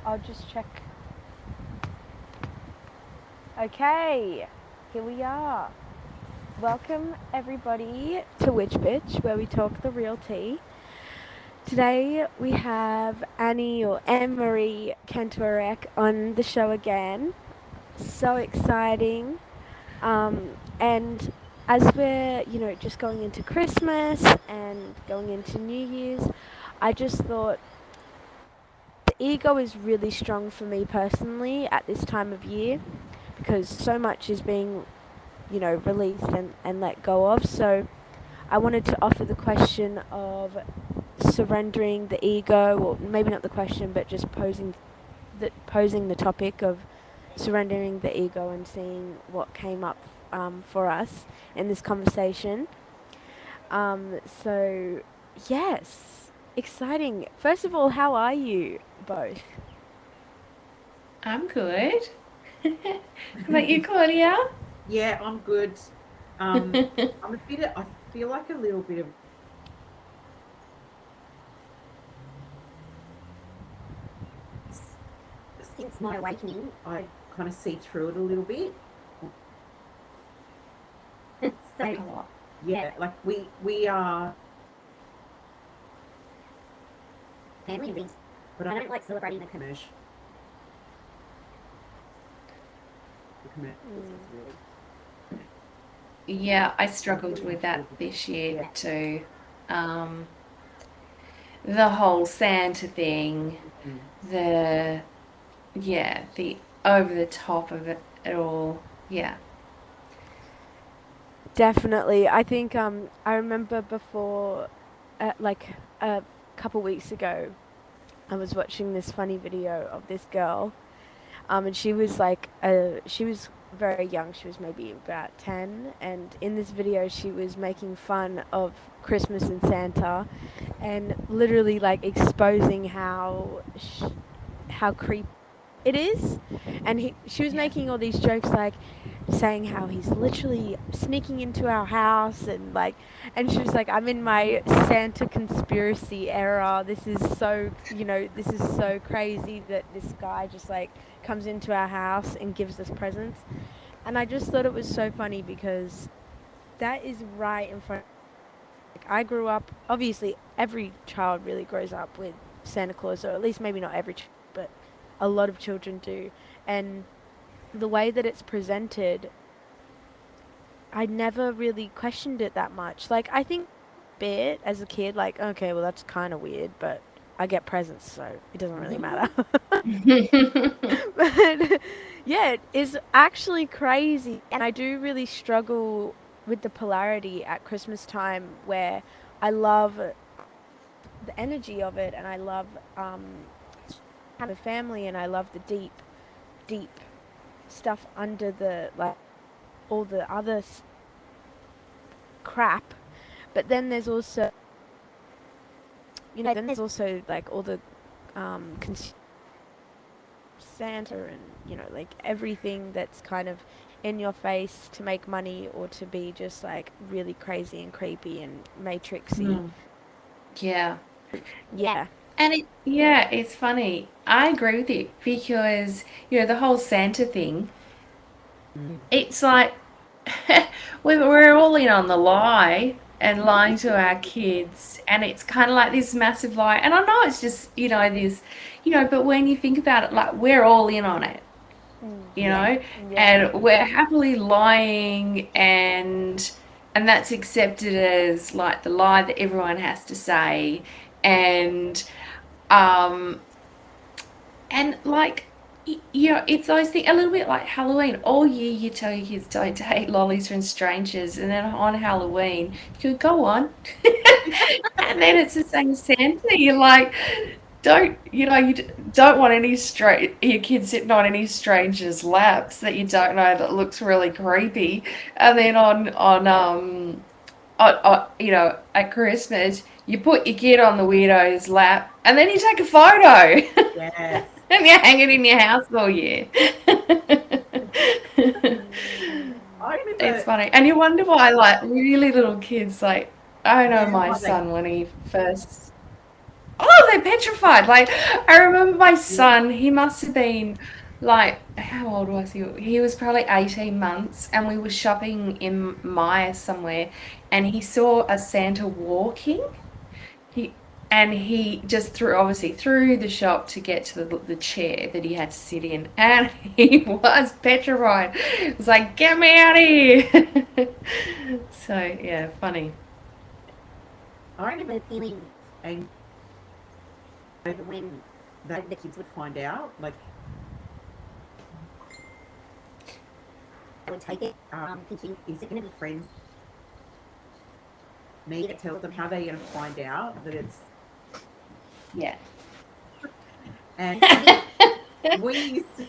I'll just check. Okay, here we are. Welcome everybody to Witch Bitch, where we talk the real tea. Today we have Annie or Annemarie Kanturek on the show again. So exciting. And as we're, just going into Christmas and going into New Year's, I just thought the ego is really strong for me personally at this time of year because so much is being, released and let go of. So I wanted to offer the question of surrendering the ego, or maybe not the question, but just posing the topic of surrendering the ego and seeing what came up for us in this conversation. So, yes, exciting. First of all, how are you both? I'm good. How about you, Claudia? Yeah, I'm good. I'm a bit. I feel like a little bit of. Since my awakening, I kind of see through it a little bit. So yeah, like we are family rings, but I don't like celebrating the commercials. It's really Yeah, I struggled with that this year yeah. too. Um, the whole Santa thing, Mm. the the over the top of it all. Yeah. Definitely. I think I remember before, like a couple weeks ago, I was watching this funny video of this girl, and she was very young. She was maybe about 10, and in this video, she was making fun of Christmas and Santa, and literally like exposing how creepy it is. And she was Yeah. making all these jokes, like saying how he's literally sneaking into our house, and she was like, I'm in my Santa conspiracy era. This is so crazy that this guy just like comes into our house and gives us presents. And I just thought it was so funny because that is right in front. Like, I grew up, obviously every child really grows up with Santa Claus, or at least maybe not every child, but a lot of children do. And the way that it's presented, I never really questioned it that much. Like, I think a bit as a kid, like, okay, well, that's kind of weird, but I get presents, so it doesn't really matter. But yeah, it is actually crazy. And I do really struggle with the polarity at Christmas time where I love the energy of it, and I love have a family, and I love the deep stuff under the like all the other crap. But then there's also like all the Santa, and like everything that's kind of in your face to make money or to be just like really crazy and creepy and matrixy. Mm. Yeah. Yeah. And it's funny. I agree with you because, the whole Santa thing, Mm. it's like we're all in on the lie and lying to our kids, and it's kind of like this massive lie. And I know it's just, this, but when you think about it, like we're all in on it, Mm. you Yeah. know, Yeah. and we're happily lying, and that's accepted as like the lie that everyone has to say, and um and like, it's those things, a little bit like Halloween. All year you tell your kids don't take lollies from strangers, and then on Halloween you go on, and then it's the same Santa. You're like, don't want your kids sitting on any strangers' laps that you don't know, that looks really creepy, and then at Christmas you put your kid on the weirdo's lap, and then you take a photo. Yes. And you hang it in your house all year. I It's remember. funny. And you wonder why, like, really little kids, like, I know Yeah. my Why they? son when he first. oh, they're petrified. Like, I remember my son, he must have been like, how old was he? He was probably 18 months, and we were shopping in Maya somewhere, and he saw a Santa walking. He and he just threw obviously through the shop to get to the chair that he had to sit in, and he was petrified. It was like, get me out of here. So yeah, funny. I remember feeling angry when the kids would find out. Like, I would take it, thinking, is it going to be friends? Me that tells them how they're going to find out that it's. Yeah. And we used to,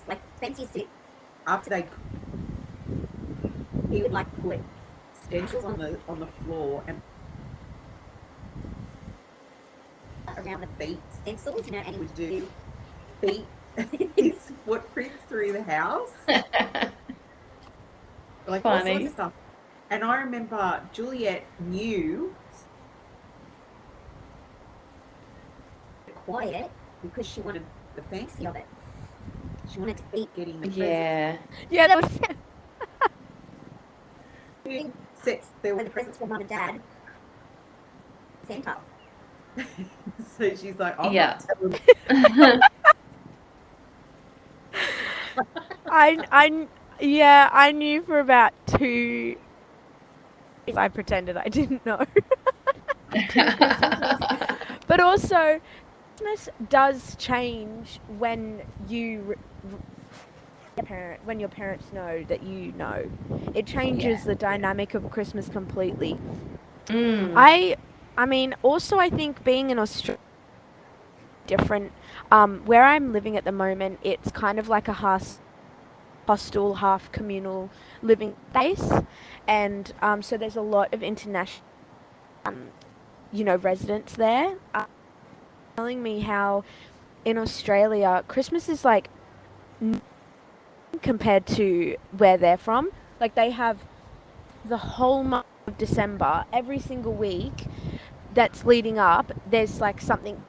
like, Spence used to, after he would like put stencils on the floor and around the feet stencils, and he would do feet his footprints through the house, like all sorts Funny. of stuff. And I remember Juliet knew quiet because she wanted the fancy of it. She wanted to be getting the Yeah. Yeah, that was. presents. Sets there were the presents for mum and dad. Santa. So she's like, I'm Yeah. not telling. I knew for about 2. I pretended I didn't know. 2 Christmases. But also, Christmas does change when when your parents know that you know. It changes the dynamic of Christmas completely. Mm. I mean, also I think being in Australia different. Where I'm living at the moment, it's kind of like a hostel, half communal living space, and so there's a lot of international, residents there. Telling me how in Australia Christmas is like compared to where they're from. Like they have the whole month of December, every single week that's leading up. There's like something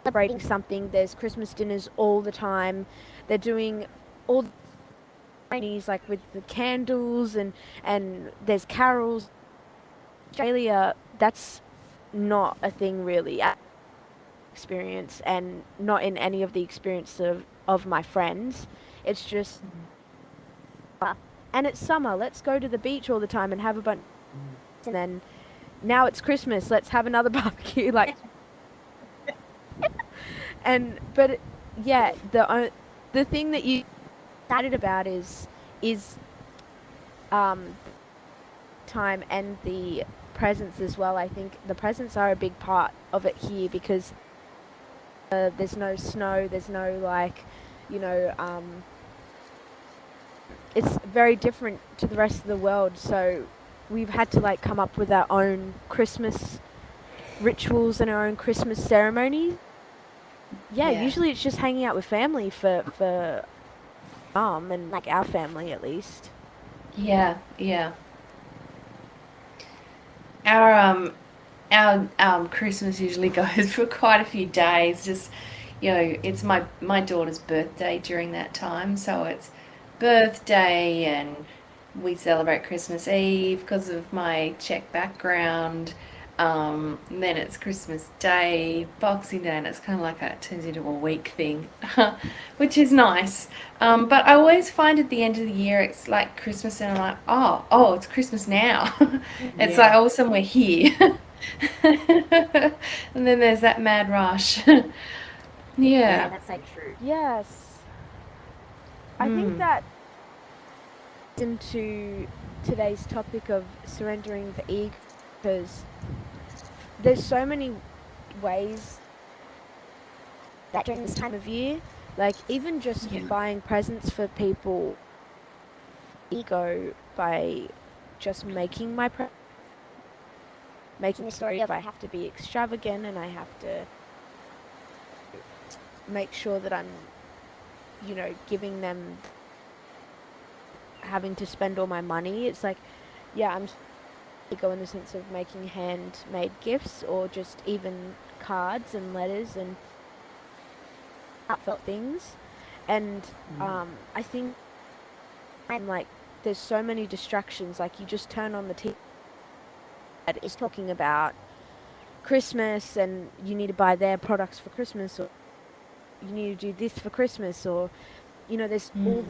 celebrating something. There's Christmas dinners all the time. They're doing all the Chinese like with the candles and there's carols. Australia, that's not a thing really. Experience and not in any of the experience of my friends. It's just and it's summer. Let's go to the beach all the time and have a bunch. And then now it's Christmas. Let's have another barbecue. Like and but yeah, the thing that you excited about is time and the presents as well. I think the presents are a big part of it here because there's no snow. There's no like, you know, it's very different to the rest of the world. So we've had to like come up with our own Christmas rituals and our own Christmas ceremonies. Yeah, usually it's just hanging out with family for and like our family at least. Yeah, yeah. Our Christmas usually goes for quite a few days. Just it's my daughter's birthday during that time, so it's birthday and we celebrate Christmas Eve because of my Czech background. And then it's Christmas Day, Boxing Day, and it's kind of like it turns into a week thing, which is nice. But I always find at the end of the year it's like Christmas, and I'm like, oh, it's Christmas now. It's like Yeah. all of a sudden we're here, and then there's that mad rush. Yeah, Yeah. that's so true. Yes, I think Mm. that into today's topic of surrendering the ego because there's so many ways that during this time of year, like even just Yeah. buying presents for people, ego by just making making a story of I have to be extravagant and I have to make sure that I'm, giving them having to spend all my money. It's like, yeah, I'm ego in the sense of making handmade gifts or just even cards and letters and heartfelt things. And I think, and like, there's so many distractions. Like, you just turn on the TV, it's talking about Christmas and you need to buy their products for Christmas, or you need to do this for Christmas, or there's all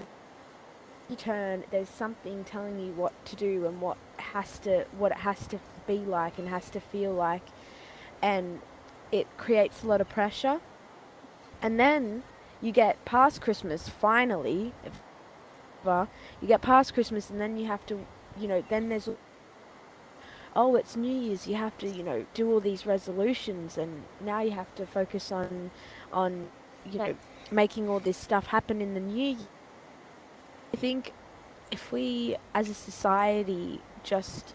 turn. There's something telling you what to do and what it has to be like and has to feel like, and it creates a lot of pressure. And then you get past Christmas finally. You get past Christmas, and then you have to, then there's, oh, it's New Year's. You have to, do all these resolutions, and now you have to focus on, making all this stuff happen in the new year. I think if we, as a society, just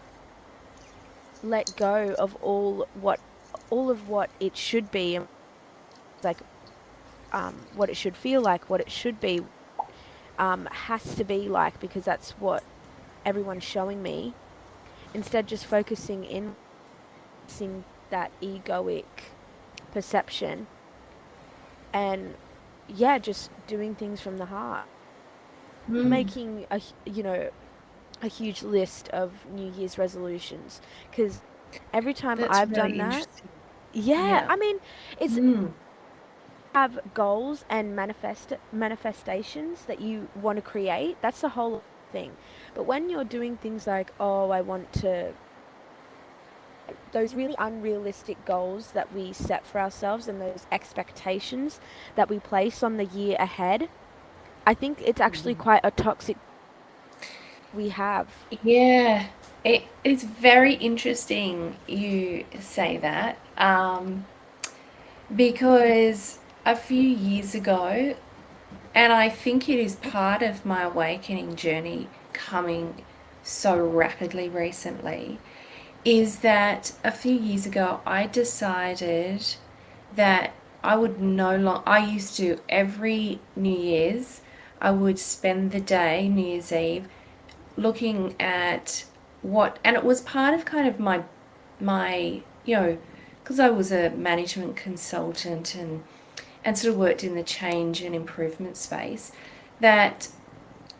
let go of all of what it should be, and like, what it should feel like, what it should be, has to be like, because that's what everyone's showing me. Instead, just focusing in that egoic perception, and yeah, just doing things from the heart, making a huge list of New Year's resolutions, because every time That's I've really done that, interesting. yeah, Yeah. I mean, it's Mm. have goals and manifestations that you want to create. That's the whole thing. But when you're doing things like, oh, I want to, those really unrealistic goals that we set for ourselves and those expectations that we place on the year ahead, I think it's actually quite a toxic we have. Yeah. It's very interesting you say that. Because a few years ago, and I think it is part of my awakening journey coming so rapidly recently, is that a few years ago I decided that I would no longer, I used to every New Year's, I would spend the day, New Year's Eve, looking at and it was part of kind of my, because I was a management consultant and sort of worked in the change and improvement space, that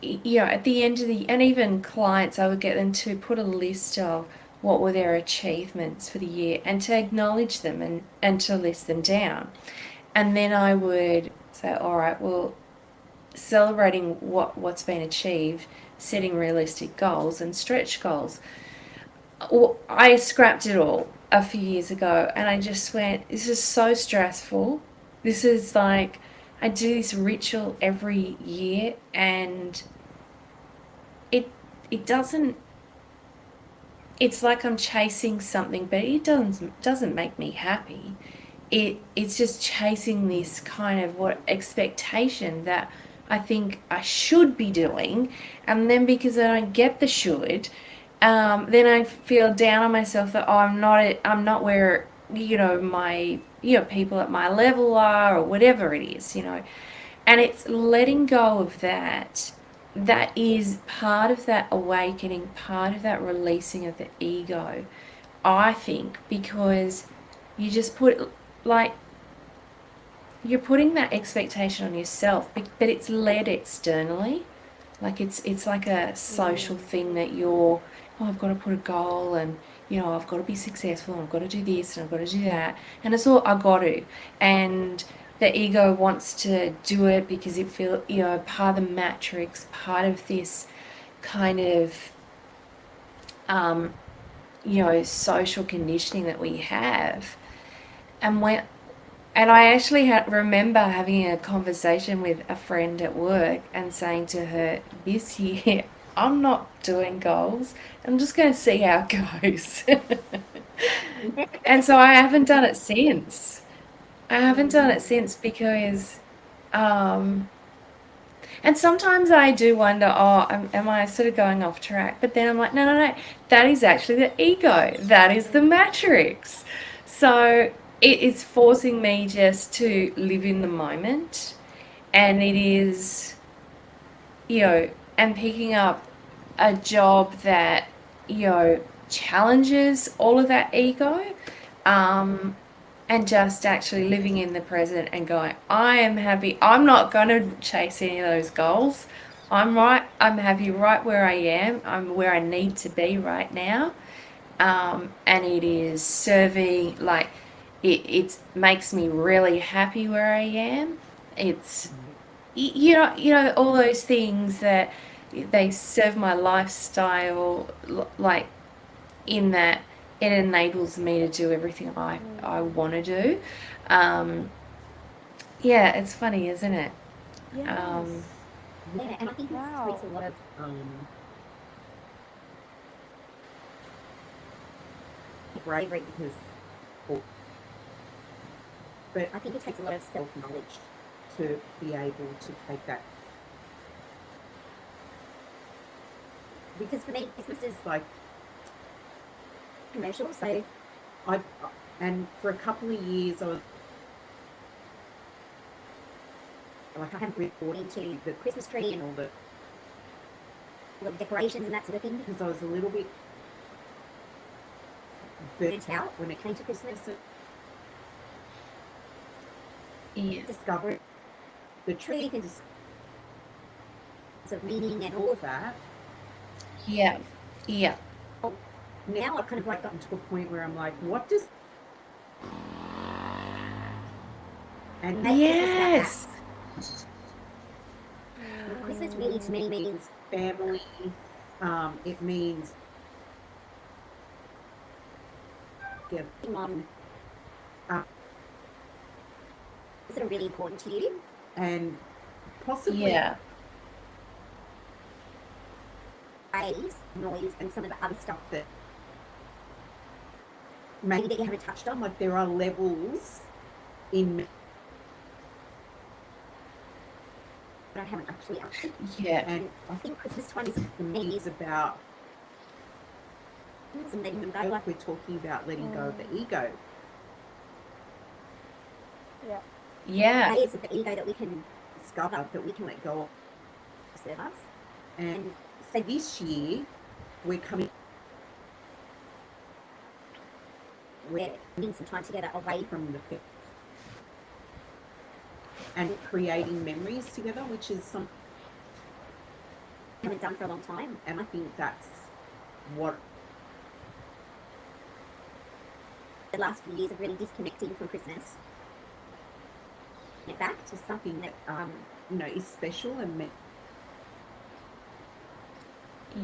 at the end of and even clients, I would get them to put a list of what were their achievements for the year and to acknowledge them and to list them down. And then I would say, all right, well, celebrating what's been achieved, setting realistic goals and stretch goals. I scrapped it all a few years ago and I just went, this is so stressful. This is like, I do this ritual every year and it it doesn't, it's like I'm chasing something, but it doesn't make me happy. It's just chasing this kind of what expectation that I think I should be doing, and then because I don't get the should, then I feel down on myself that, oh, I'm not where my people at my level are, or whatever it is, and it's letting go of that. That is part of that awakening, part of that releasing of the ego, I think, because you just put, like, you're putting that expectation on yourself, but it's led externally. Like it's like a social thing that you're, oh, I've got to put a goal, and I've got to be successful, and I've got to do this and I've got to do that, and it's all I got to, and the ego wants to do it because it feel part of the matrix, part of this kind of um, social conditioning that we have, and when and I actually remember having a conversation with a friend at work and saying to her, this year, I'm not doing goals. I'm just going to see how it goes. And so I haven't done it since. I haven't done it since because, um, and sometimes I do wonder, oh, am I sort of going off track? But then I'm like, no, no, no. That is actually the ego. That is the matrix. So it is forcing me just to live in the moment. And it is, and picking up a job that, challenges all of that ego, um, and just actually living in the present and going, I am happy. I'm not going to chase any of those goals. I'm happy right where I am. I'm where I need to be right now. And it is serving, like, it makes me really happy where I am. It's, all those things that they serve my lifestyle, like, in that it enables me to do everything I want to do. Um, yeah, it's funny, isn't it? Um, Yes. Yeah, and I think this Wow. creates a lot of bravery because, or- but I think it takes a lot of self knowledge to be able to take that. Because for me, Christmas is like commercial. So I, and for a couple of years, I was like, I haven't really bought into the Christmas tree and all the decorations and that sort of thing because I was a little bit burnt out when it came to Christmas. And yeah, discovering the tree and of meaning and all of that. yeah, yeah, Now I've kind of like gotten to a point where I'm like, what does and make Christmas about that? yes, Christmas really to me means family. It means getting on that are really important to you, and possibly yeah, noise, and some of the other stuff that maybe that you haven't touched on. Like there are levels in that I haven't actually answered. yeah, And I think Christmas time is for me is about and letting go, like we're talking about letting go of the ego. Yeah. yeah, Layers of the ego that we can discover, that we can let go of serve us. And so this year we're spending some time together away from the film and creating memories together, which is something we haven't done for a long time. And I think that's what the last few years of really disconnecting from Christmas. Get back to something that is special and meant.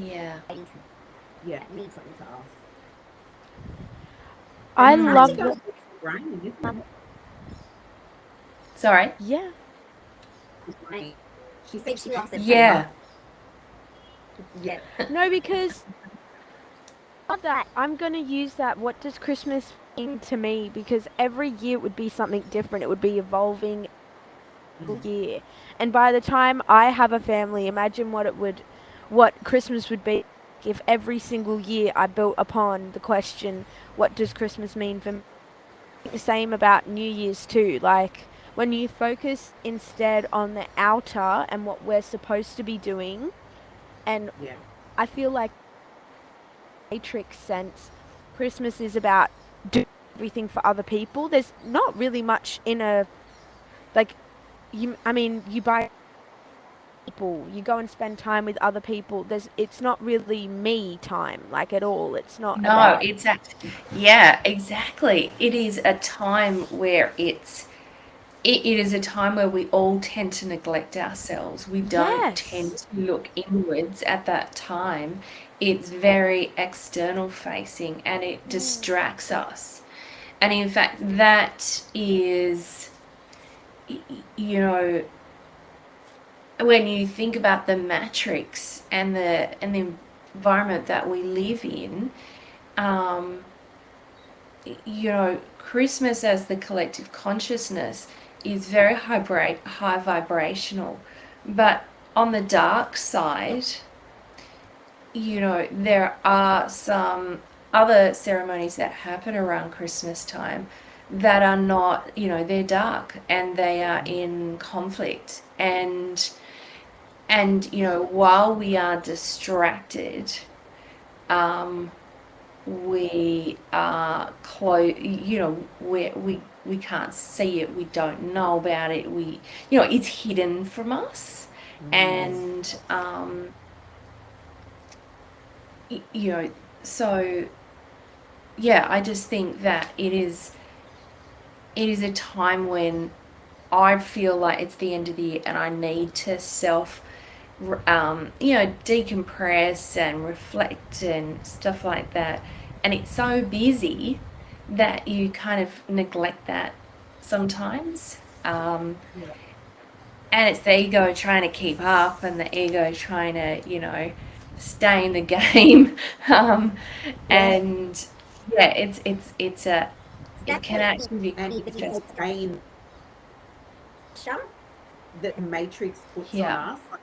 yeah. Yeah, it means something to us. I And it's hard to love go that. against the grain, isn't it? Sorry. Yeah. Right. She said she loves September. Yeah, Yeah. No, because of that, I'm going to use that. What does Christmas mean to me? Because every year it would be something different. It would be evolving every year. And by the time I have a family, imagine what Christmas would be if every single year I built upon the question, what does Christmas mean for me? The same about New Year's too. Like when you focus instead on the outer and what we're supposed to be doing, and Yeah. I feel like matrix sense, Christmas is about doing everything for other people. There's not really much in a like you. I mean, you buy people, you go and spend time with other people. It's not really me time like at all. It's not no, about it's actually, yeah, exactly. It is a time where it is a time where we all tend to neglect ourselves. We don't yes. tend to look inwards at that time. It's very external facing and it distracts us. And in fact, that is, you know, when you think about the matrix and the environment that we live in, um, Christmas as the collective consciousness is very high vibrational. But on the dark side, there are some other ceremonies that happen around Christmas time that are not, they're dark and they are in conflict. And while we are distracted, um, we are close, we can't see it, we don't know about it, it's hidden from us. Yes. And you know so yeah, I just think that it is a time when I feel like it's the end of the year and I need to decompress and reflect and stuff like that. And it's so busy that you kind of neglect that sometimes. Yeah. And it's the ego trying to keep up and the ego trying to, stay in the game. Yeah. And yeah, it That's can what I think. actually be And quite it's the stressful. same pressure that the Matrix puts on Yeah. us. Like,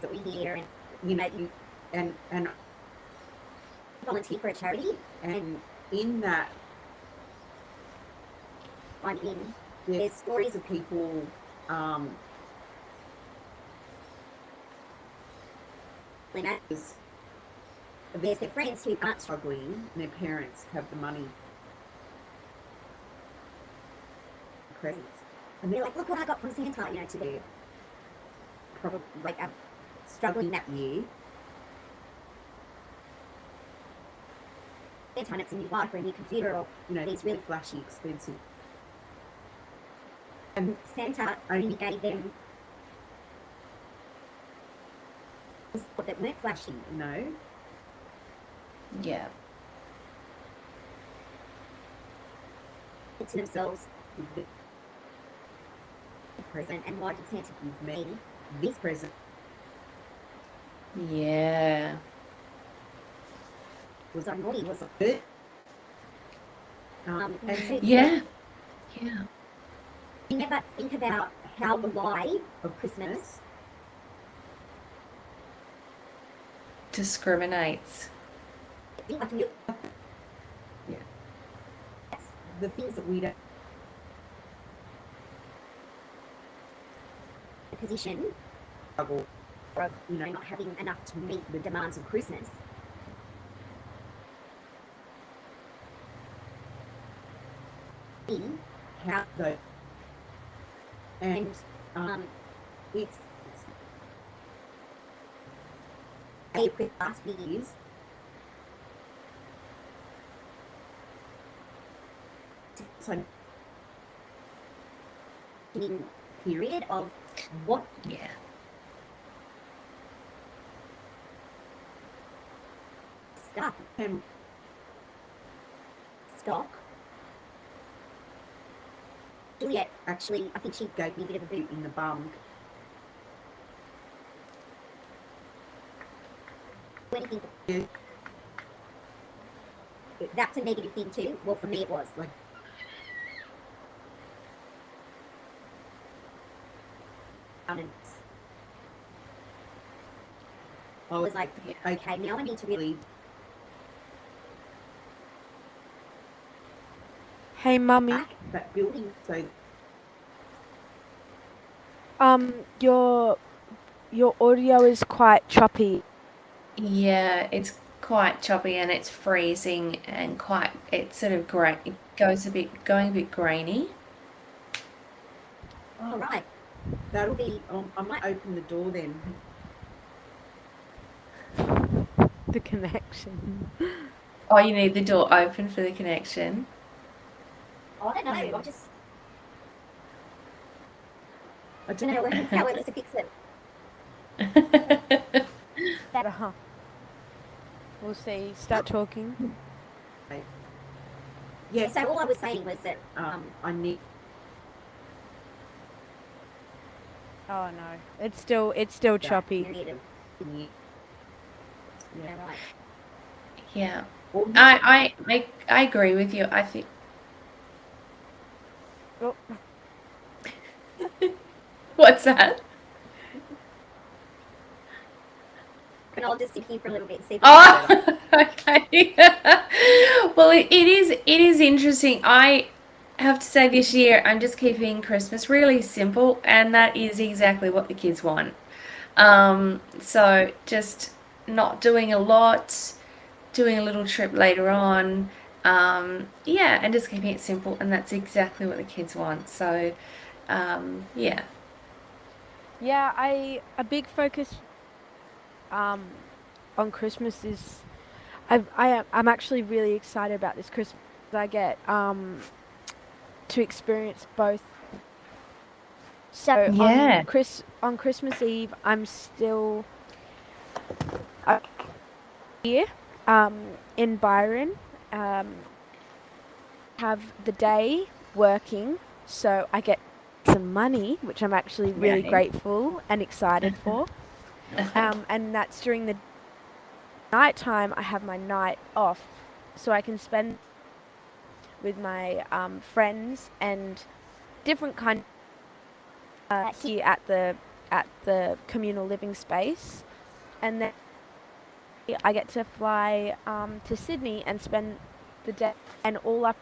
that we hear, and you and volunteer for a charity, and in that I'm in, there's stories of people. Um, there's their friends who aren't struggling, and their parents have the money, presents, and they're like, "Look what I got from Santa," to their probably like struggling that year. Their time it's a new bike or a new computer or these really flashy, expensive. And Santa only gave them that weren't flashy, Yeah. to themselves the present. And why did Santa give me this present? Yeah. Was I naughty? Was I good? And so Yeah. Yeah. you never think about how the lie of Christmas Discriminates. like yeah, the things that we don't the position struggle, not having enough to meet the demands of Christmas. How though, and it's the last few years so period of what Yeah. stuff and stock. Juliet actually, I think she gave me a bit of a boot in the bum. When you think that's a negative thing too. Well, for me it was like and I was like, okay, now I need to really Hey, mummy. back that building so Your audio is quite choppy. Yeah, it's quite choppy and it's freezing and it's sort of it going a bit grainy. all right. That'll be. I might open the door then. The connection. Oh, you need the door open for the connection. I don't know. I don't know how else to fix it. Better, huh? We'll see. Start talking. Yeah. So all I was saying was that I need. Oh no, it's still choppy. Yeah. Right. Yeah. Well, I agree with you. I think Oh, what's that? and I'll just sit here for a little bit and see if Oh, it's better. okay. Well, it is interesting. I have to say this year I'm just keeping Christmas really simple, and that is exactly what the kids want. So just not doing a lot, doing a little trip later on. Yeah, and just keeping it simple, and that's exactly what the kids want. So, yeah. Yeah, a big focus um on Christmas is I'm actually really excited about this Christmas. I get to experience both. So Yeah. on Christmas Eve, I'm still here in Byron. Um, have the day working, so I get some money, which I'm actually really Yay. grateful and excited for. And that's during the night time. I have my night off, so I can spend with my friends and different kind here at the communal living space, and then I get to fly to Sydney and spend the day and all up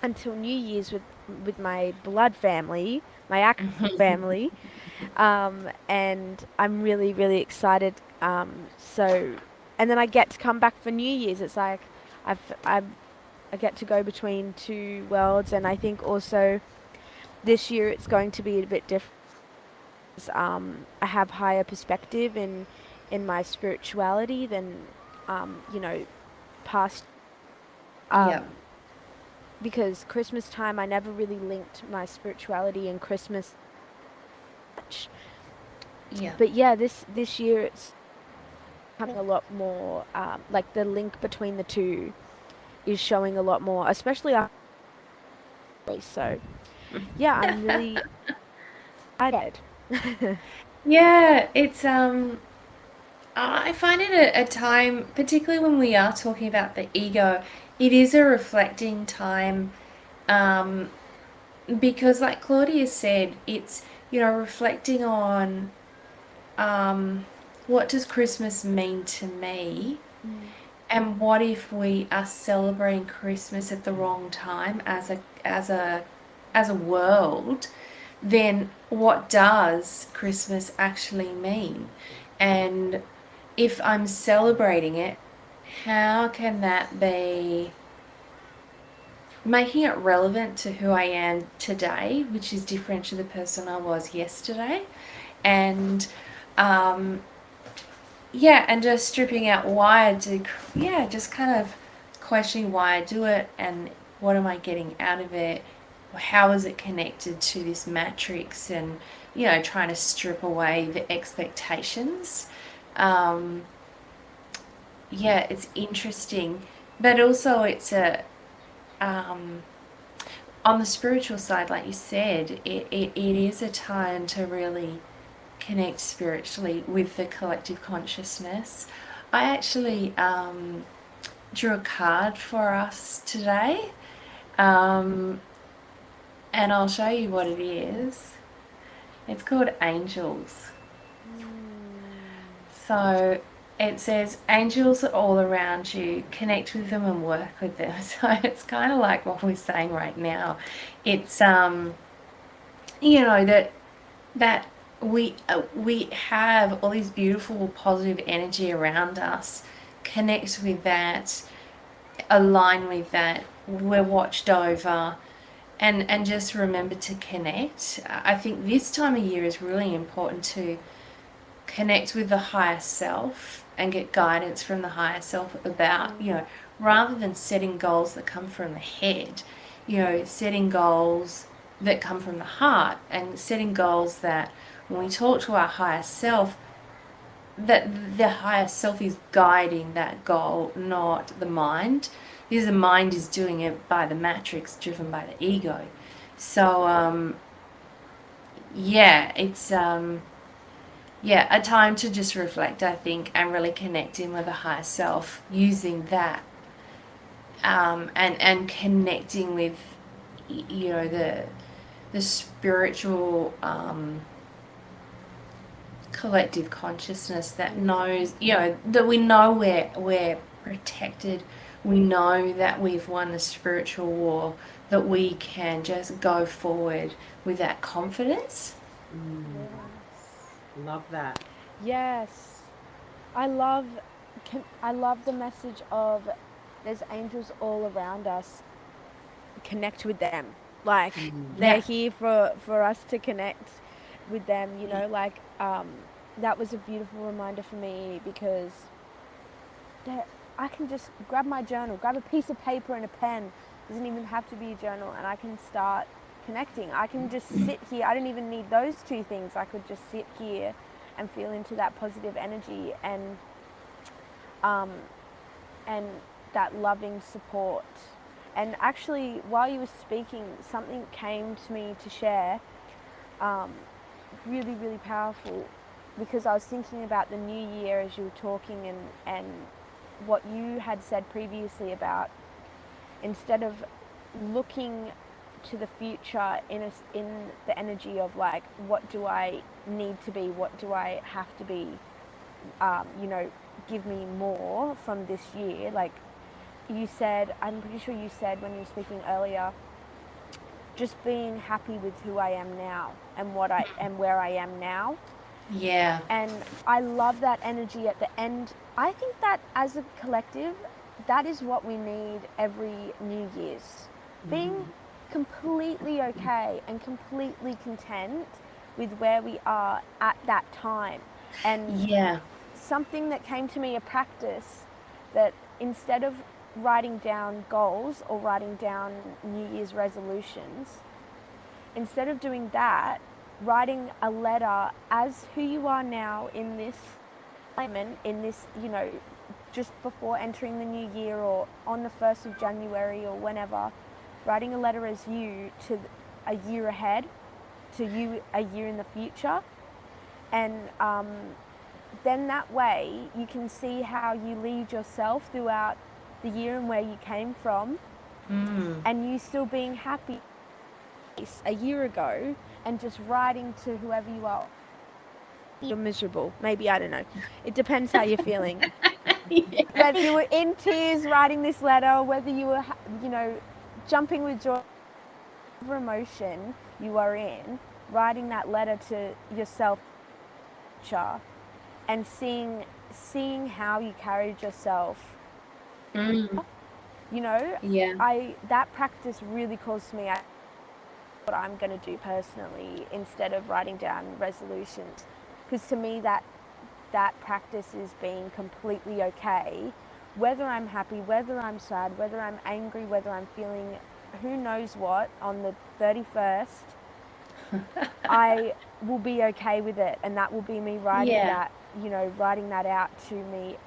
until New Year's with my blood family, my actual family, and I'm really really excited. So, and then I get to come back for New Year's. It's like I've I get to go between two worlds, and I think also this year it's going to be a bit different. I have higher perspective in my spirituality than you know past Yep. um, because Christmas time I never really linked my spirituality and Christmas much. Yep. But yeah, this year it's becoming a lot more like the link between the two is showing a lot more, especially after. So yeah, I'm really excited. Yeah, it's I find it a time, particularly when we are talking about the ego, it is a reflecting time, um, because like Claudia said, it's, reflecting on, um, what does Christmas mean to me? Mm, And what if we are celebrating Christmas at the wrong time as a world? Then what does Christmas actually mean? And if I'm celebrating it, how can that be making it relevant to who I am today, which is different to the person I was yesterday? And um, yeah, and just stripping out why I do, yeah, just kind of questioning why I do it and what am I getting out of it? How is it connected to this matrix? And, trying to strip away the expectations. Um, yeah, it's interesting, but also um, on the spiritual side, like you said, it is a time to really connect spiritually with the collective consciousness. I actually drew a card for us today, um, and I'll show you what it is. It's called Angels. mm, So it says, Angels are all around you, connect with them and work with them. So it's kind of like what we're saying right now. It's, that we have all this beautiful positive energy around us. Connect with that, align with that. We're watched over, and just remember to connect. I think this time of year is really important to connect with the higher self and get guidance from the higher self about, rather than setting goals that come from the head, setting goals that come from the heart, and setting goals that when we talk to our higher self, that the higher self is guiding that goal, not the mind, because the mind is doing it by the matrix driven by the ego. So yeah, it's yeah, a time to just reflect, I think, and really connecting with the higher self using that, and connecting with, the spiritual, collective consciousness that knows, that we know we're protected. We know that we've won the spiritual war, that we can just go forward with that confidence. Mm, yes. love that. Yes. I love, I love the message of there's angels all around us. Connect with them. Like they're Yeah. here for us to connect with them. You know, like that was a beautiful reminder for me because I can just grab my journal, grab a piece of paper and a pen. It doesn't even have to be a journal, and I can start connecting. I can just sit here. I don't even need those two things. I could just sit here and feel into that positive energy um, and that loving support. And actually, while you were speaking, something came to me to share, um, really, really powerful, because I was thinking about the new year as you were talking and what you had said previously about instead of looking to the future in the energy of like, what do I need to be, what do I have to be, you know, give me more from this year. Like you said, I'm pretty sure you said when you were speaking earlier, just being happy with who I am now and what I and where I am now. Yeah. And I love that energy at the end. I think that as a collective, that is what we need every New Year's. Being completely okay and completely content with where we are at that time. And Yeah. something that came to me, a practice that instead of writing down goals or writing down New Year's resolutions, instead of doing that, writing a letter as who you are now in this moment, in this, you know, just before entering the new year or on the 1st of January or whenever, writing a letter as you to a year ahead, to you a year in the future. And then that way you can see how you lead yourself throughout the year and where you came from, and you still being happy a year ago and just writing to whoever you are. You're miserable. Maybe, I don't know. It depends how you're feeling. Yeah. Whether you were in tears writing this letter, whether you were, you know, jumping with joy, whatever emotion you are in, writing that letter to yourself and seeing how you carried yourself, Mm. you know, Yeah. I that practice really calls to me what I'm going to do personally instead of writing down resolutions, because to me that practice is being completely okay, whether I'm happy, whether I'm sad, whether I'm angry, whether I'm feeling who knows what on the 31st. I will be okay with it, and that will be me writing Yeah. that, you know, writing that out to me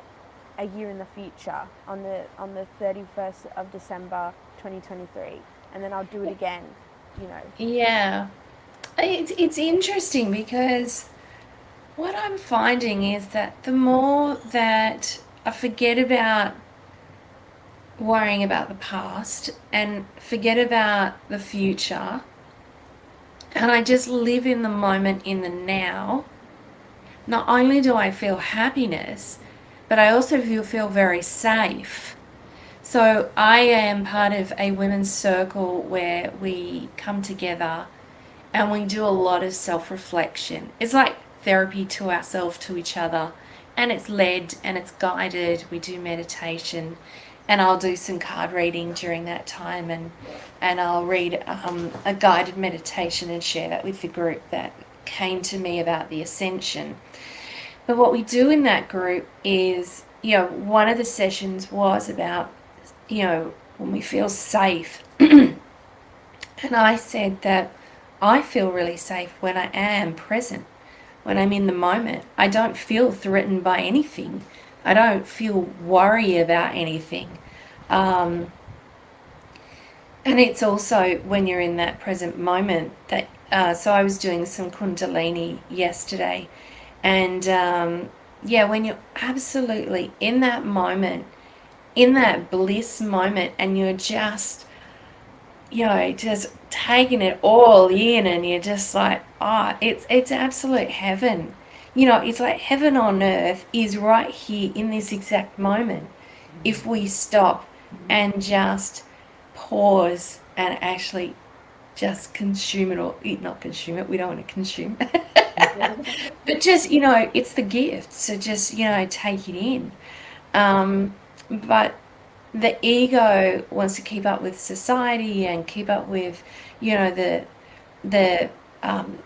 a year in the future on the 31st of December 2023, and then I'll do it again, you know. Yeah. It's interesting because what I'm finding is that the more that I forget about worrying about the past and forget about the future, and I just live in the moment in the now, not only do I feel happiness, but I also feel very safe. So I am part of a women's circle where we come together and we do a lot of self-reflection. It's like therapy to ourselves, to each other, and it's led and it's guided. We do meditation, and I'll do some card reading during that time, and I'll read a guided meditation and share that with the group that came to me about the ascension. But what we do in that group is, one of the sessions was about, when we feel safe. And I said that I feel really safe when I am present, when I'm in the moment. I don't feel threatened by anything. I don't feel worry about anything. Um, and it's also when you're in that present moment that, so I was doing some Kundalini yesterday. And yeah, when you're absolutely in that moment, in that bliss moment, and you're just just taking it all in, and you're just like, it's absolute heaven. It's like heaven on earth is right here in this exact moment. If we stop and just pause and actually just consume it, or not consume it. We don't want to consume but just, it's the gift, so just, take it in. But the ego wants to keep up with society and keep up with, the um,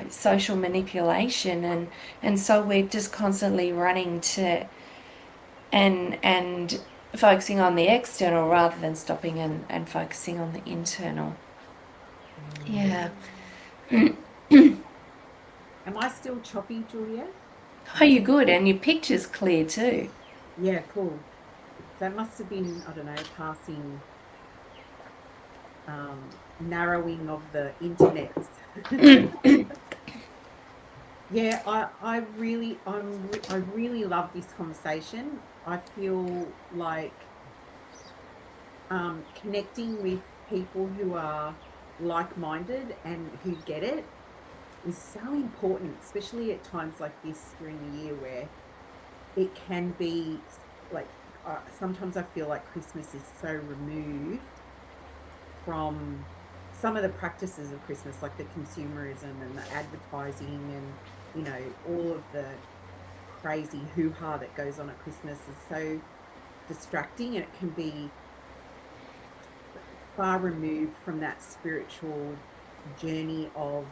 social manipulation, and so we're just constantly running to and focusing on the external rather than stopping and focusing on the internal. Yeah. Am I still choppy, Julia? Oh, you're good, and your picture's clear too. Yeah, cool. That must have been, I don't know, passing narrowing of the internet. Yeah, I really love this conversation. I feel like connecting with people who are like-minded and who get it is so important, especially at times like this during the year where it can be like sometimes I feel like Christmas is so removed from some of the practices of Christmas, like the consumerism and the advertising and all of the crazy hoo-ha that goes on at Christmas is so distracting, and it can be far removed from that spiritual journey of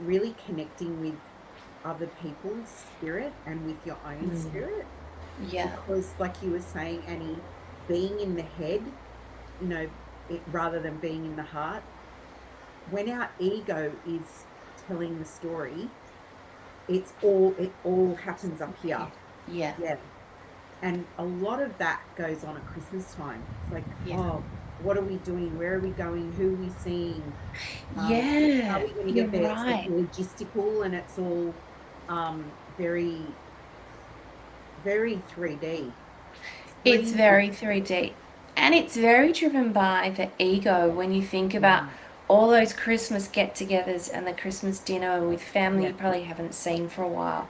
really connecting with other people's spirit and with your own spirit. Yeah. Because, like you were saying, Annie, being in the head, rather than being in the heart, when our ego is telling the story, it all happens up here. Yeah. Yeah. And a lot of that goes on at Christmas time. It's like, Yeah. oh, what are we doing? Where are we going? Who are we seeing? How Yeah, are we going to you're get there? It's like right. logistical, and it's all very, very 3D. It's 3D. very 3D. And it's very driven by the ego when you think about all those Christmas get togethers and the Christmas dinner with family Yeah. you probably haven't seen for a while.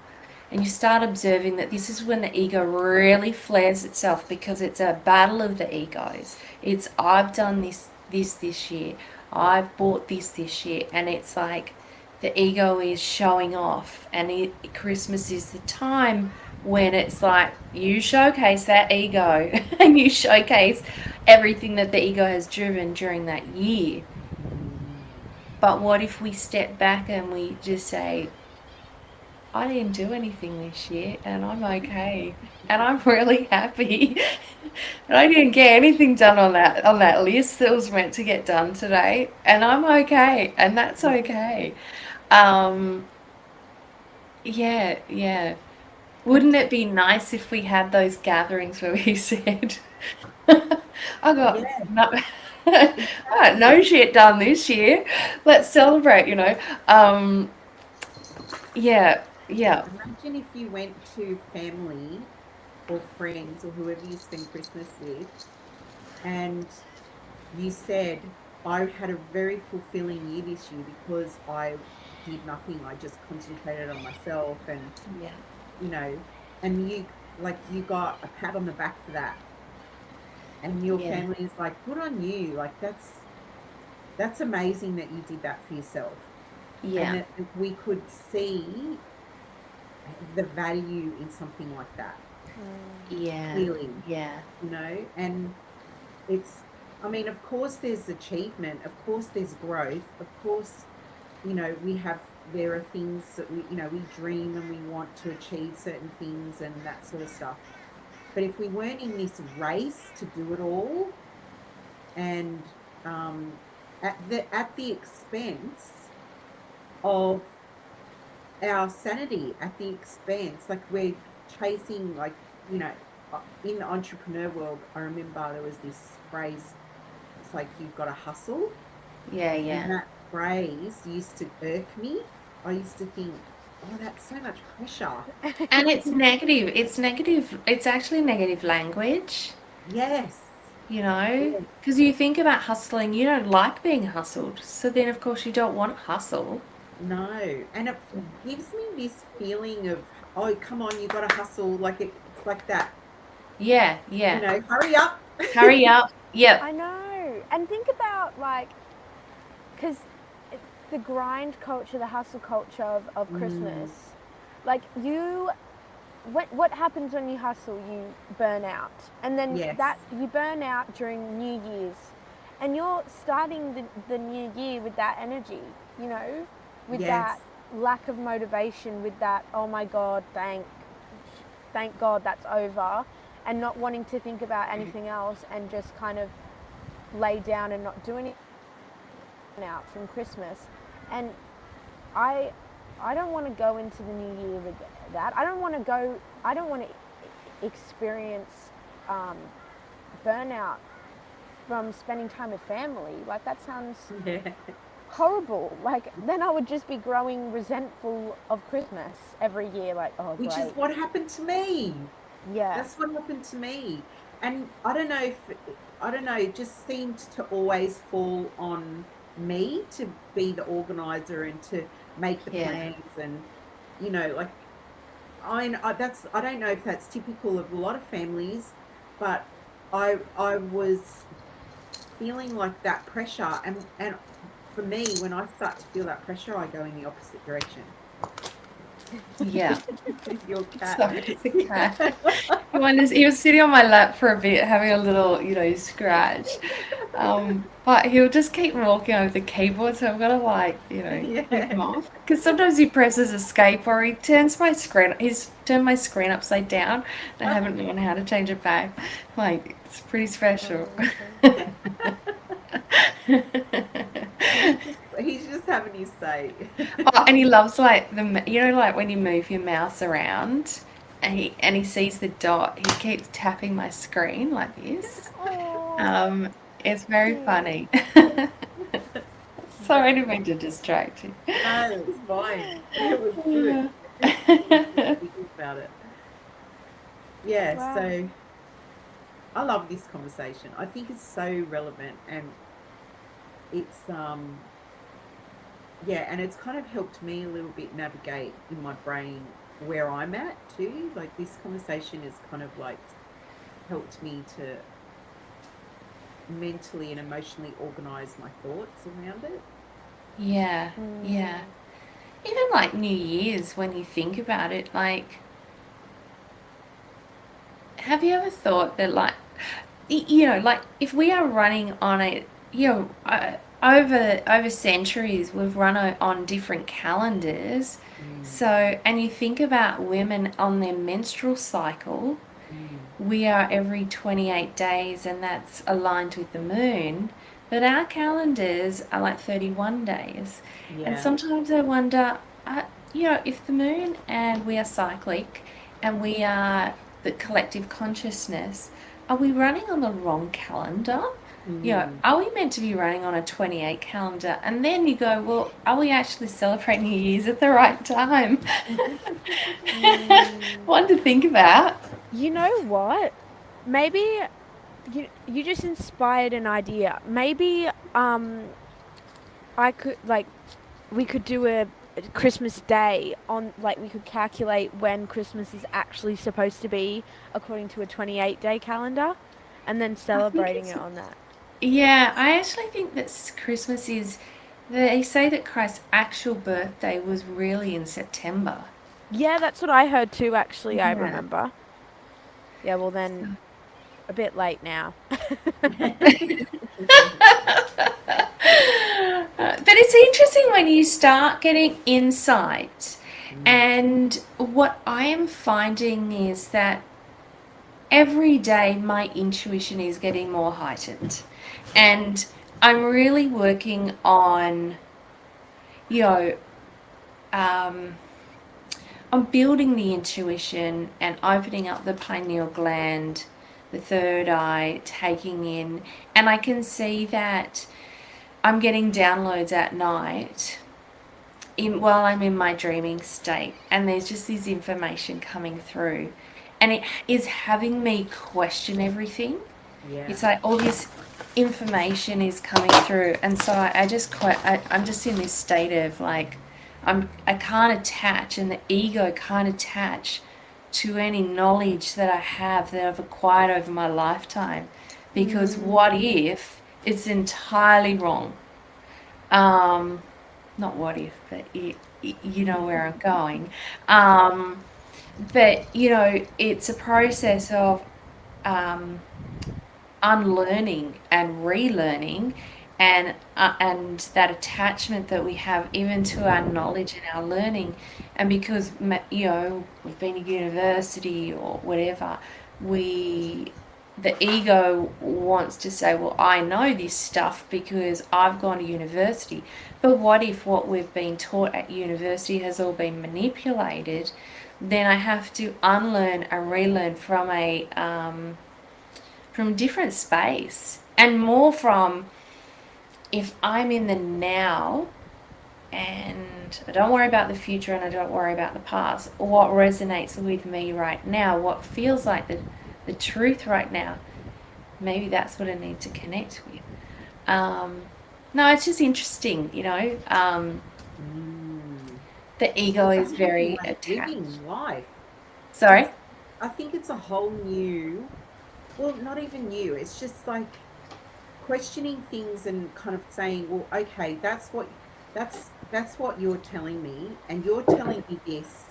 And you start observing that this is when the ego really flares itself, because it's a battle of the egos. It's, I've done this year. I've bought this year. And it's like the ego is showing off. And Christmas is the time when it's like you showcase that ego and you showcase everything that the ego has driven during that year. But what if we step back and we just say, I didn't do anything this year and I'm okay. And I'm really happy. And I didn't get anything done on that list that was meant to get done today. And I'm okay. And that's okay. Um yeah. Wouldn't it be nice if we had those gatherings where we said, I got Yeah, no, I got no shit done this year. Let's celebrate. Um, yeah. imagine if you went to family or friends or whoever you spend Christmas with, and you said, I had a very fulfilling year this year because I did nothing. I just concentrated on myself, and Yeah. you know, and you got a pat on the back for that, and your Yeah. family is like, good on you. Like that's amazing that you did that for yourself, and Yeah. that we could see the value in something like that Yeah. clearly, Yeah. and it's, I mean, of course there's achievement, of course there's growth, of course, there are things that we dream and we want to achieve certain things and that sort of stuff. But if we weren't in this race to do it all, and at the expense of our sanity, at the expense, like we're chasing, like, in the entrepreneur world, I remember there was this phrase, it's like you've got to hustle. Yeah. And Yeah. that phrase used to irk me. I used to think, oh, that's so much pressure. And it's negative. It's negative. It's actually negative language, Yes. Yes. because you think about hustling, you don't like being hustled. So then, of course, you don't want to hustle. No. And it gives me this feeling of, oh, come on, you got to hustle. Like it's like that, Yeah. Yeah. hurry up. Hurry up. Yep. I know. And think about like because the grind culture, the hustle culture of Christmas, like what happens when you hustle? You burn out, and then Yes. that you burn out during New Year's, and you're starting the new year with that energy, you know, with Yes. that lack of motivation, with that, oh my God, thank God that's over, and not wanting to think about anything else, and just kind of lay down and not do anything out from Christmas. And I don't want to go into the new year with that. I don't want to experience burnout from spending time with family. Like, that sounds Yeah. horrible. Like, then I would just be growing resentful of Christmas every year. Like, oh, Which great. is what happened to me. Yeah. That's what happened to me. And I don't know, it just seemed to always fall on me to be the organizer and to make the Yeah. plans. And, like, I don't know if that's typical of a lot of families, but I was feeling like that pressure. And for me, when I start to feel that pressure, I go in the opposite direction. Yeah. Your cat. Sorry, it's a cat. He was sitting on my lap for a bit, having a little, scratch. But he'll just keep walking over the keyboard, so I've got to, like, keep him Yeah. off. Because sometimes he presses escape, or he turns my screen. He's turned my screen upside down, and I haven't known how to change it back. Like, it's pretty special. He's just having his say. Oh, and he loves, like, like when you move your mouse around and he sees the dot, he keeps tapping my screen like this. Oh, It's very cute. funny. Sorry, I didn't mean to distract you. No, it's fine. It was good. Think about it. Yeah, Wow. so I love this conversation. I think it's so relevant, and it's and it's kind of helped me a little bit navigate in my brain where I'm at too. Like, this conversation has kind of like helped me to mentally and emotionally organize my thoughts around it. Yeah, yeah. Even like New Year's, when you think about it, like, have you ever thought that, like, like, if we are running on over centuries, we've run on different calendars. So, and you think about women on their menstrual cycle, we are every 28 days, and that's aligned with the moon. But our calendars are like 31 days. And Yeah. sometimes I wonder, if the moon and we are cyclic, and we are the collective consciousness, are we running on the wrong calendar? Are we meant to be running on a 28 calendar? And then you go, well, are we actually celebrating New Year's at the right time? One to think about. You know what? Maybe you just inspired an idea. Maybe I could, like, we could do a Christmas Day on, like, we could calculate when Christmas is actually supposed to be according to a 28-day calendar, and then celebrating it on that. Yeah, I actually think that Christmas is. They say that Christ's actual birthday was really in September. Yeah, that's what I heard too, actually. I Yeah. remember. Yeah, well then, a bit late now. But it's interesting when you start getting insight. And what I am finding is that every day my intuition is getting more heightened. And I'm really working on, um, I'm building the intuition and opening up the pineal gland, the third eye, taking in. And I can see that I'm getting downloads at night while I'm in my dreaming state. And there's just this information coming through. And it is having me question everything. Yeah. It's like all this information is coming through, and so I'm just in this state of, like, I can't attach, and the ego can't attach to any knowledge that I have that I've acquired over my lifetime, because what if it's entirely wrong? Not what if, but you know where I'm going. Um, but it's a process of um, unlearning and relearning, and that attachment that we have even to our knowledge and our learning. And because we've been to university or whatever, we the ego wants to say, well, I know this stuff because I've gone to university. But what if what we've been taught at university has all been manipulated? Then I have to unlearn and relearn from a different space, and more from, if I'm in the now and I don't worry about the future and I don't worry about the past, what resonates with me right now, what feels like the truth right now, maybe that's what I need to connect with. No, it's just interesting, Mm. the ego It's is a whole new very way of attached. living life. Sorry? I think it's a whole new, well, not even new. It's just like questioning things and kind of saying, well, okay, that's what you're telling me, and you're telling me this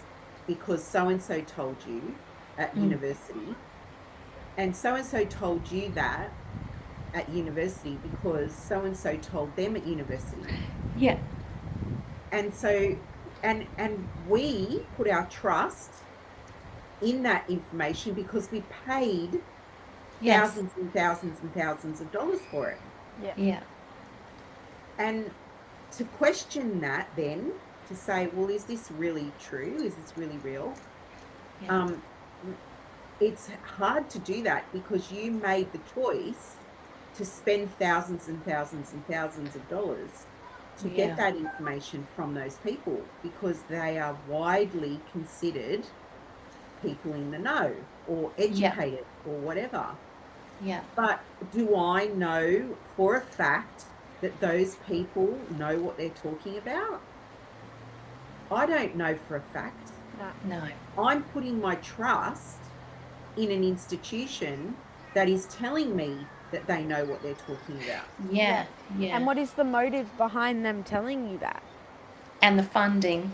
because so and so told you at Mm. university, and so told you that at university because so and so told them at university. Yeah. And so and we put our trust in that information because we paid Yes. thousands and thousands and thousands of dollars for it. Yeah. Yeah. And to question that, then to say, well, is this really true? Is this really real? Yeah. Um, it's hard to do that because you made the choice to spend thousands and thousands and thousands of dollars to get Yeah. that information from those people because they are widely considered people in the know or Yeah. educated or whatever. Yeah. But do I know for a fact that those people know what they're talking about? I don't know for a fact. No. No. I'm putting my trust in an institution that is telling me that they know what they're talking about. Yeah. And Yeah. what is the motive behind them telling you that? And the funding.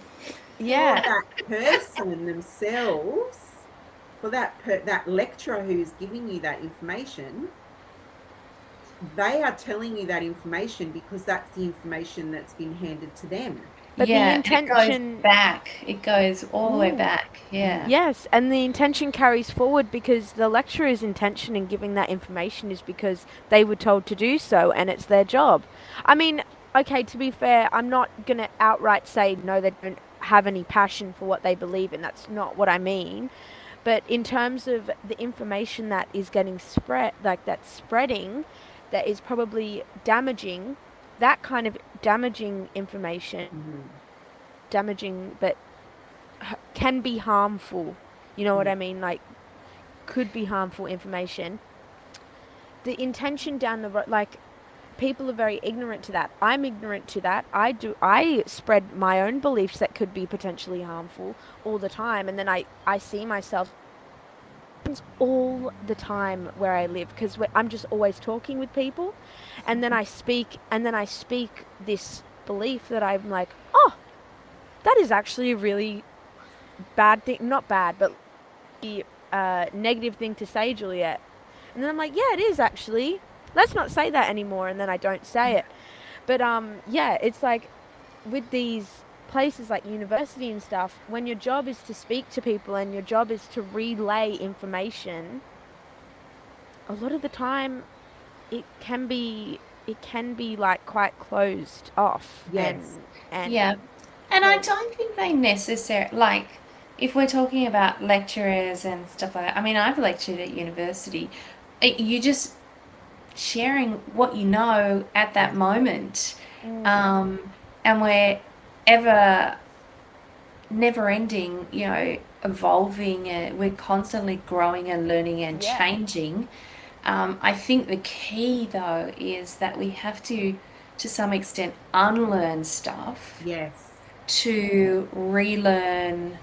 For Yeah. that person themselves, for that lecturer who's giving you that information, they are telling you that information because that's the information that's been handed to them. But the Yeah, and it goes intention. back. It goes all the way Ooh. back. Yeah. Yes, and the intention carries forward because the lecturer's intention in giving that information is because they were told to do so and it's their job. I mean, okay, to be fair, I'm not going to outright say no, they don't have any passion for what they believe in. That's not what I mean. But in terms of the information that is getting spread, like that's spreading, that is probably damaging, that kind of damaging information, Mm-hmm. damaging, but can be harmful. You know what Yeah. I mean? Like, could be harmful information. The intention down the road, like, people are very ignorant to that. I'm ignorant to that. I spread my own beliefs that could be potentially harmful all the time. And then I see myself all the time where I live because I'm just always talking with people. And then I speak this belief that I'm like, oh, that is actually a really bad thing. Not bad, but the negative thing to say, Juliet. And then I'm like, yeah, it is actually. Let's not say that anymore. And then I don't say it. But yeah, it's like with these places like university and stuff, when your job is to speak to people and your job is to relay information, a lot of the time it can be like quite closed off Yes. and Yeah. And I there's don't think they necessarily, like, if we're talking about lecturers and stuff like that, I mean, I've lectured at university. You just sharing what you know at that moment. Um, and we're ever never ending, evolving. We're constantly growing and learning and yeah. changing. I think the key, though, is that we have to some extent, unlearn stuff Yes. to relearn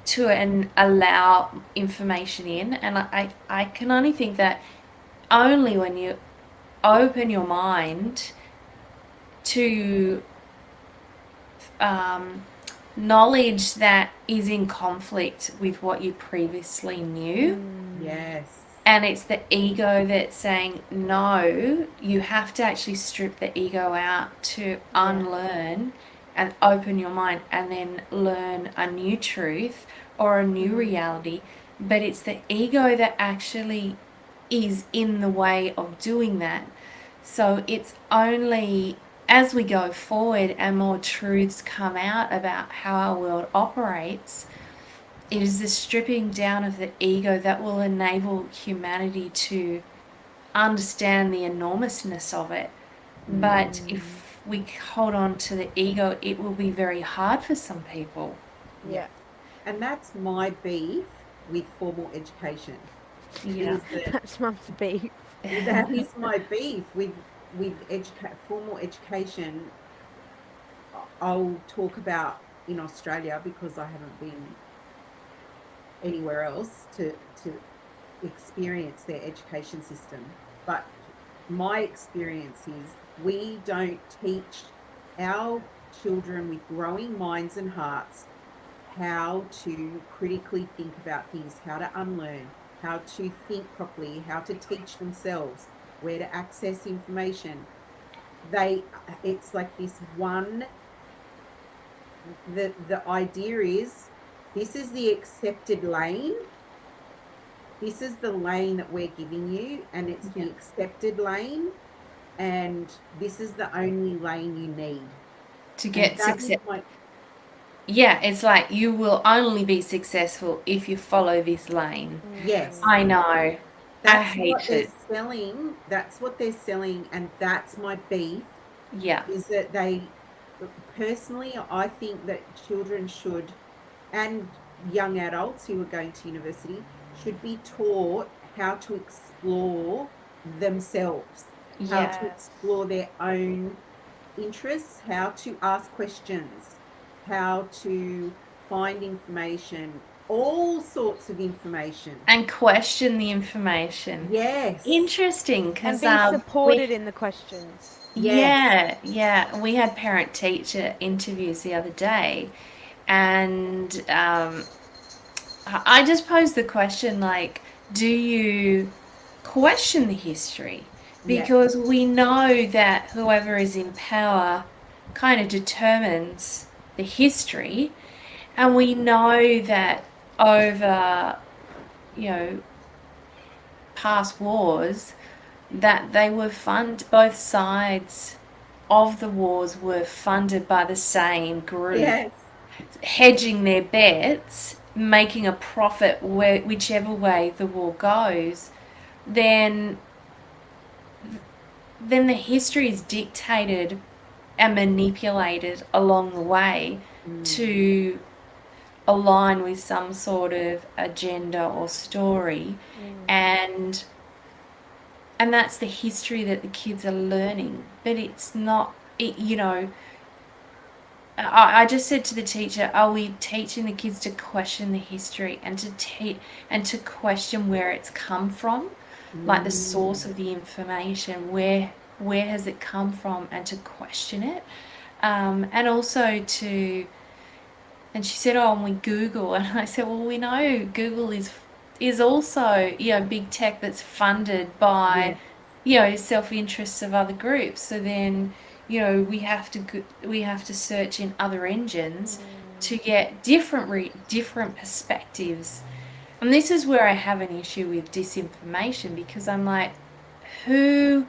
to and allow information in. And I can only think that only when you open your mind to knowledge that is in conflict with what you previously knew. Yes. And it's the ego that's saying, no, you have to actually strip the ego out to unlearn and open your mind and then learn a new truth or a new reality. But it's the ego that actually is in the way of doing that. So it's only as we go forward and more truths come out about how our world operates, it is the stripping down of the ego that will enable humanity to understand the enormousness of it. But if we hold on to the ego, it will be very hard for some people. Yeah. And that's my beef with formal education. Yeah. Is that That's mum's beef. that is my beef with formal education. I'll talk about in Australia because I haven't been anywhere else to experience their education system. But my experience is we don't teach our children with growing minds and hearts how to critically think about things, how to unlearn, how to think properly, how to teach themselves, where to access information. It's like this one, the idea is this is the accepted lane. This is the lane that we're giving you, and it's the accepted lane, and this is the only lane you need To and get that is success. my Yeah, it's like you will only be successful if you follow this lane. yes. I know. I That's what hate they're it. selling. That's what they're selling, and that's my beef. Yeah. Is that they personally? I think that children should, and young adults who are going to university should be taught how to explore themselves, how Yeah. to explore their own interests, how to ask questions, how to find information, all sorts of information. And question the information. Yes. Interesting, And because be supported in the questions. Yes. yeah, we had parent-teacher interviews the other day, and I just posed the question like, do you question the history? Yeah. Because we know that whoever is in power kind of determines the history, and we know that over, you know, past wars, that they were both sides of the wars were funded by the same group, Yes. hedging their bets, making a profit whichever way the war goes. Then the history is dictated and manipulated along the way to align with some sort of agenda or story, and that's the history that the kids are learning. But it's not, I just said to the teacher, are we teaching the kids to question the history and to question where it's come from, like the source of the information, where has it come from, and to question it, and also to. And she said, "Oh, and we Google." And I said, "Well, we know Google is also, big tech that's funded by, self-interests of other groups. So then, we have to search in other engines to get different perspectives." And this is where I have an issue with disinformation, because I'm like, who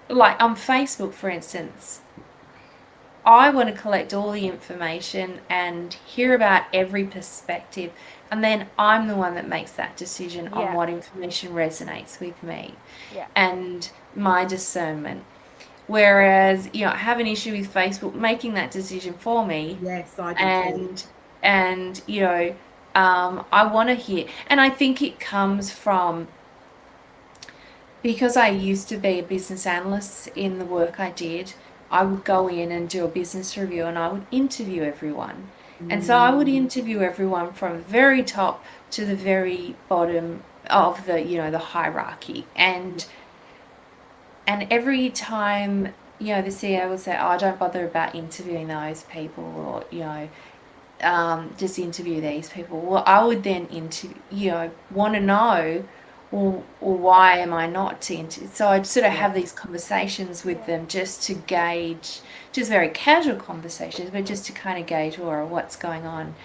like on Facebook, for instance, I want to collect all the information and hear about every perspective, and then I'm the one that makes that decision on what information resonates with me and my discernment. Whereas, I have an issue with Facebook making that decision for me. Yes, I do too. And I want to hear, and I think it comes from, because I used to be a business analyst in the work I did, I would go in and do a business review and I would interview everyone. And so I would interview everyone from the very top to the very bottom of the hierarchy. And every time the CEO will say, "Oh, don't bother about interviewing those people," or just interview these people. Well, I would then want to know, well, why am I not to interview? So I'd sort of have these conversations with them just to gauge, just very casual conversations, but just to kind of gauge, what's going on.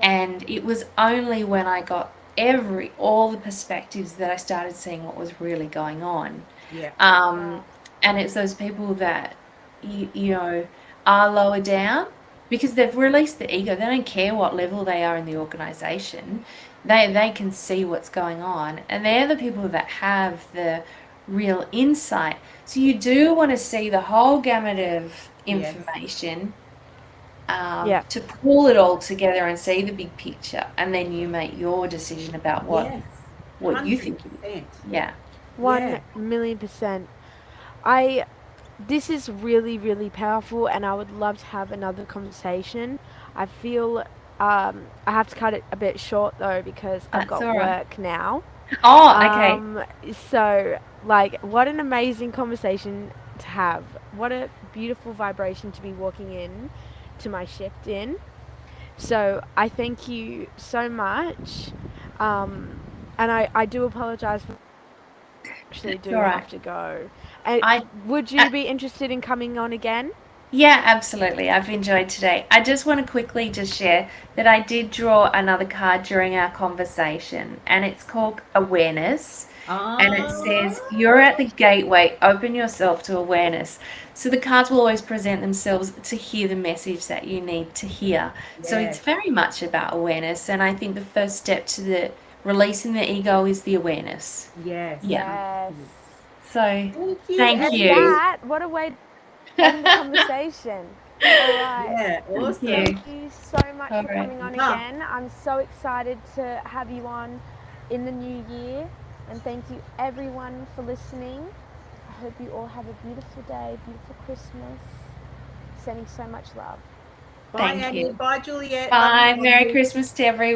And it was only when I got all the perspectives that I started seeing what was really going on. Yeah. Um, and it's those people that are lower down because they've released the ego. They don't care what level they are in the organization. They can see what's going on, and they're the people that have the real insight. So you do want to see the whole gamut of Yes. information Yeah. to pull it all together and see the big picture, and then you make your decision about what you think. 100%. Yeah. 1,000,000%. This is really, really powerful, and I would love to have another conversation. I feel I have to cut it a bit short though because I've That's got all right. work now. Oh, okay. So, like, what an amazing conversation to have. What a beautiful vibration to be walking in to my shift in. So, I thank you so much. And I do apologize for actually It's do all right. have to go. And I would you be interested in coming on again? Yeah, absolutely. I've enjoyed today. I just want to quickly just share that I did draw another card during our conversation, and it's called Awareness. And it says, Ah, "You're at the gateway, open yourself to awareness." So the cards will always present themselves to hear the message that you need to hear. So it's yes. very much about awareness, and I think the first step to the releasing the ego is the awareness. Yes. Yeah. Yes. So Thank you, thank And with you. that, what a way to end the conversation. All right. Yeah, Thank awesome. you. Thank you so much All for right. coming on Ah, again. I'm so excited to have you on in the new year. And thank you everyone for listening. I hope you all have a beautiful day, beautiful Christmas. Sending so much love. bye, Thank Annie. you. Bye, Juliet. Love you, Bye. love Merry you. Christmas to everyone.